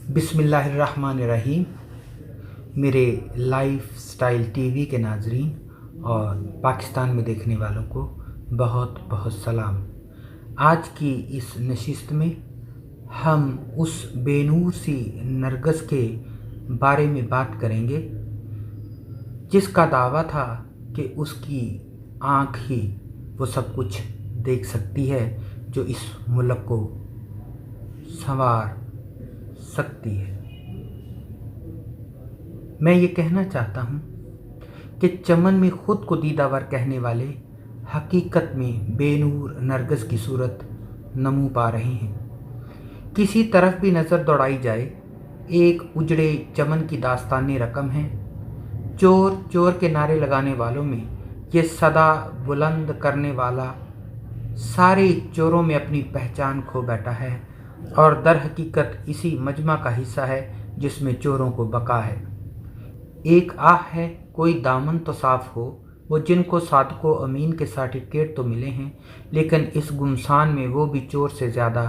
बिस्मिल्लाहिर्रहमानिर्रहीम। मेरे life style TV के नाजरीन और पाकिस्तान में देखने वालों को बहुत बहुत सलाम। आज की इस नशिस्त में हम उस बेनूर सी नरगिस के बारे में बात करेंगे जिसका दावा था कि उसकी आँख ही वो सब कुछ देख सकती है जो इस मुल्क को संवार सकती है। मैं ये कहना चाहता हूँ कि चमन में ख़ुद को दीदावर कहने वाले हकीकत में बेनूर नरगिस की सूरत नमू पा रहे हैं। किसी तरफ भी नज़र दौड़ाई जाए एक उजड़े चमन की दास्तानी रकम है। चोर चोर के नारे लगाने वालों में ये सदा बुलंद करने वाला सारे चोरों में अपनी पहचान खो बैठा है और दर हकीकत इसी मजमा का हिस्सा है जिसमें चोरों को बका है। एक आह है कोई दामन तो साफ़ हो, वो जिनको सादको अमीन के सर्टिफिकेट तो मिले हैं लेकिन इस गुमसान में वो भी चोर से ज़्यादा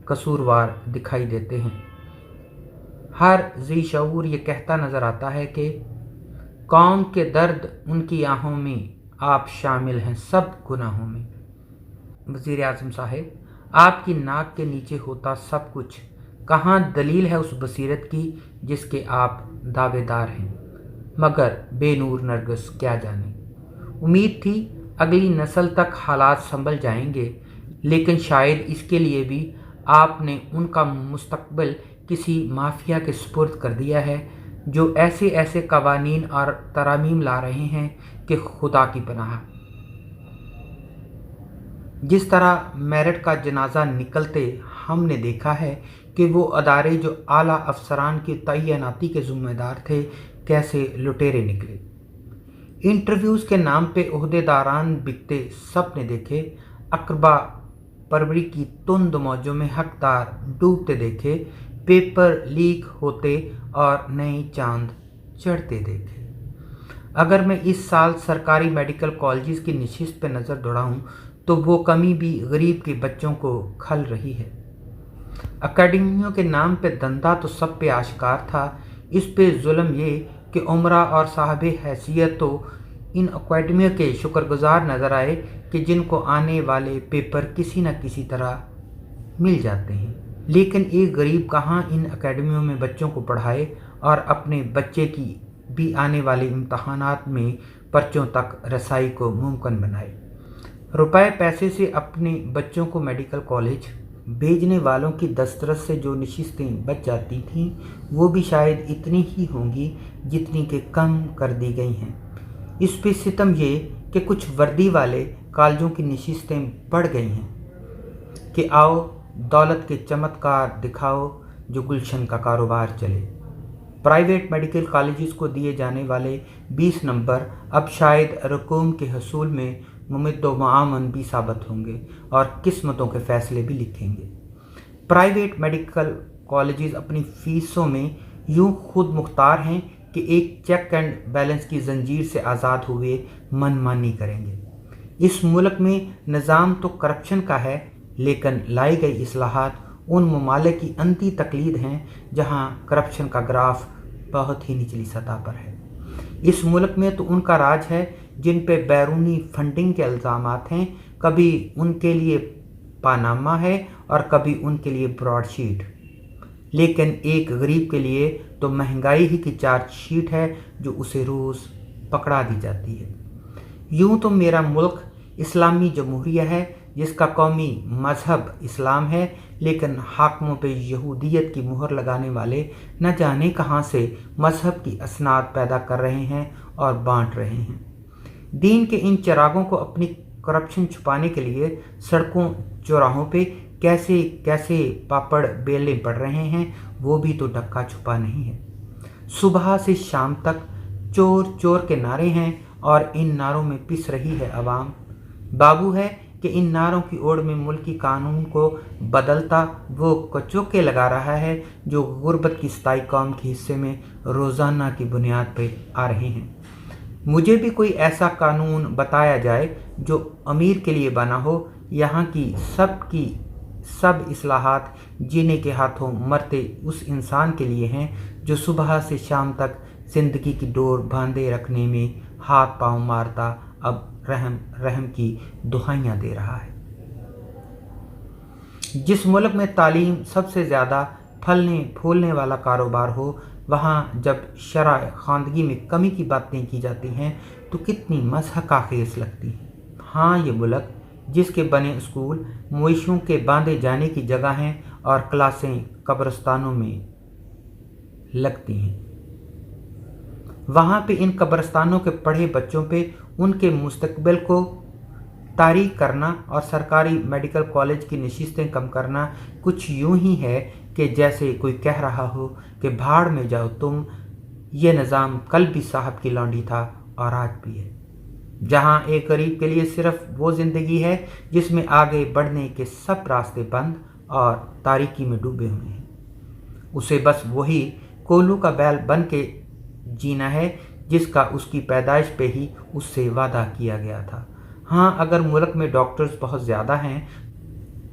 कसूरवार दिखाई देते हैं। हर ज़ी शऊर ये कहता नज़र आता है कि कौम के दर्द उनकी आहों में, आप शामिल हैं सब गुनाहों में। वज़ीर आज़म साहब, आपकी नाक के नीचे होता सब कुछ, कहाँ दलील है उस बसीरत की जिसके आप दावेदार हैं। मगर बेनूर नरगिस क्या जाने। उम्मीद थी अगली नस्ल तक हालात संभल जाएंगे, लेकिन शायद इसके लिए भी आपने उनका मुस्तकबिल किसी माफिया के सुपुर्द कर दिया है जो ऐसे ऐसे कवानीन और तरामीम ला रहे हैं कि खुदा की पनाह। जिस तरह मेरठ का जनाजा निकलते हमने देखा है कि वो अदारे जो आला अफसरान की तैनाती के ज़िम्मेदार थे कैसे लुटेरे निकले। इंटरव्यूज़ के नाम पे ओहदेदारान बिकते सब ने देखे, अकरबा परवरी की तुंद मौजों में हकदार डूबते देखे, पेपर लीक होते और नए चांद चढ़ते देखे। अगर मैं इस साल सरकारी मेडिकल कॉलेजेस की नशिस्त पे नज़र दौड़ाऊँ तो वो कमी भी गरीब के बच्चों को खल रही है। अकेडमियों के नाम पे धंधा तो सब पे आश्कार था, इस पे जुल्म ये कि उमरा और साहब हैसियत तो इन अकेडमियों के शुक्रगुजार नज़र आए कि जिनको आने वाले पेपर किसी न किसी तरह मिल जाते हैं। लेकिन एक गरीब कहाँ इन अकेडमियों में बच्चों को पढ़ाए और अपने बच्चे की भी आने वाले इम्तहानात में पर्चों तक रसाई को मुमकिन बनाए। रुपए पैसे से अपने बच्चों को मेडिकल कॉलेज भेजने वालों की दस्तरस से जो नशिस्तें बच जाती थीं वो भी शायद इतनी ही होंगी जितनी कि कम कर दी गई हैं। इस पे सितम ये कि कुछ वर्दी वाले कॉलेजों की नशिस्तें बढ़ गई हैं कि आओ दौलत के चमत्कार दिखाओ जो गुलशन का कारोबार चले। प्राइवेट मेडिकल कॉलेजेस को दिए जाने वाले 20 नंबर अब शायद रकूम के हसूल में मुमद्दो मुआमन भी साबित होंगे और किस्मतों के फैसले भी लिखेंगे। प्राइवेट मेडिकल कॉलेजेस अपनी फ़ीसों में यूं खुद मुख्तार हैं कि एक चेक एंड बैलेंस की जंजीर से आज़ाद हुए मनमानी करेंगे। इस मुल्क में निज़ाम तो करप्शन का है, लेकिन लाई गई इस्लाहात उन ममालिक की अंती तकलीद हैं जहां करप्शन का ग्राफ बहुत ही निचली सतह पर है। इस मुल्क में तो उनका राज है जिन पे बैरूनी फंडिंग के इल्ज़ामात हैं, कभी उनके लिए पानामा है और कभी उनके लिए ब्रॉडशीट। लेकिन एक गरीब के लिए तो महंगाई ही की चार्जशीट है जो उसे रोज़ पकड़ा दी जाती है। यूं तो मेरा मुल्क इस्लामी जमहूरिया है जिसका कौमी मजहब इस्लाम है, लेकिन हाकिमों पे यहूदियत की मुहर लगाने वाले न जाने कहाँ से मजहब की असनाद पैदा कर रहे हैं और बांट रहे हैं। दीन के इन चिरागों को अपनी करप्शन छुपाने के लिए सड़कों चौराहों पे कैसे कैसे पापड़ बेलने पड़ रहे हैं वो भी तो डक्का छुपा नहीं है। सुबह से शाम तक चोर चोर के नारे हैं और इन नारों में पिस रही है अवाम। बाबू है कि इन नारों की ओर में मुल्की कानून को बदलता वो कचौके लगा रहा है जो गुर्बत की सताई कौम के हिस्से में रोज़ाना की बुनियाद पर आ रहे हैं। मुझे भी कोई ऐसा कानून बताया जाए जो अमीर के लिए बना हो, यहाँ की सब इस्लाहात जीने के हाथों मरते उस इंसान के लिए हैं जो सुबह से शाम तक ज़िंदगी की डोर बांधे रखने में हाथ पांव मारता अब रहम रहम की दुहाइयाँ दे रहा है। जिस मुल्क में तालीम सबसे ज़्यादा फलने फूलने वाला कारोबार हो, वहाँ जब शरअ ख़वानदगी में कमी की बातें की जाती हैं तो कितनी मज़हक़ाख़ेज़ लगती हैं। हाँ, ये मुल्क जिसके बने स्कूल मवेशियों के बांधे जाने की जगह हैं और क्लासें कब्रिस्तानों में लगती हैं, वहाँ पे इन कब्रिस्तानों के पढ़े बच्चों पे उनके मुस्तकबिल को तारीक करना और सरकारी मेडिकल कॉलेज की नशिस्तें कम करना कुछ यूं ही है कि जैसे कोई कह रहा हो कि भाड़ में जाओ तुम, ये निज़ाम कल भी साहब की लौंडी था और आज भी है। जहां एक गरीब के लिए सिर्फ वो ज़िंदगी है जिसमें आगे बढ़ने के सब रास्ते बंद और तारीकी में डूबे हुए हैं, उसे बस वही कोल्हू का बैल बन के जीना है जिसका उसकी पैदाइश पे ही उससे वादा किया गया था। हाँ, अगर मुल्क में डॉक्टर्स बहुत ज़्यादा हैं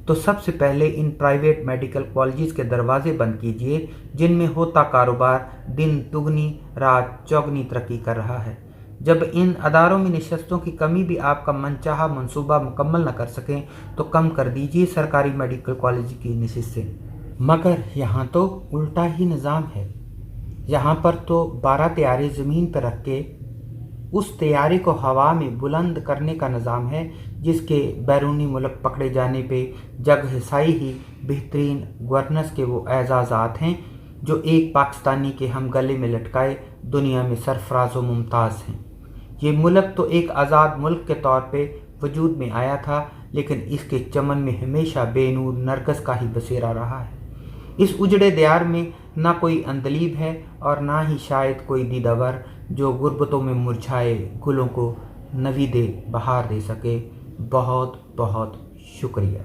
तो सबसे पहले इन प्राइवेट मेडिकल कॉलेजेस के दरवाजे बंद कीजिए जिनमें होता कारोबार दिन दुगनी रात चौगनी तरक्की कर रहा है। जब इन अदारों में नशस्तों की कमी भी आपका मनचाहा मंसूबा मुकम्मल न कर सकें तो कम कर दीजिए सरकारी मेडिकल कॉलेज की नशिस्तें। मगर यहाँ तो उल्टा ही निज़ाम है। यहाँ पर तो 12 तैयारे ज़मीन पर रख के उस तैयारी को हवा में बुलंद करने का निज़ाम है जिसके बैरूनी मुल्क पकड़े जाने पे जग हिसाई ही बेहतरीन गवर्नेंस के वो एजाज़ात हैं जो एक पाकिस्तानी के हम गले में लटकाए दुनिया में सरफराज व मुमताज़ हैं। ये मुल्क तो एक आज़ाद मुल्क के तौर पे वजूद में आया था, लेकिन इसके चमन में हमेशा बेनूर नरगिस का ही बसेरा रहा है। इस उजड़े दियार में ना कोई अंदलीब है और ना ही शायद कोई दीदावर जो गुर्बतों में मुरझाए गुलों को नवीदे बहार दे सके। बहुत बहुत शुक्रिया।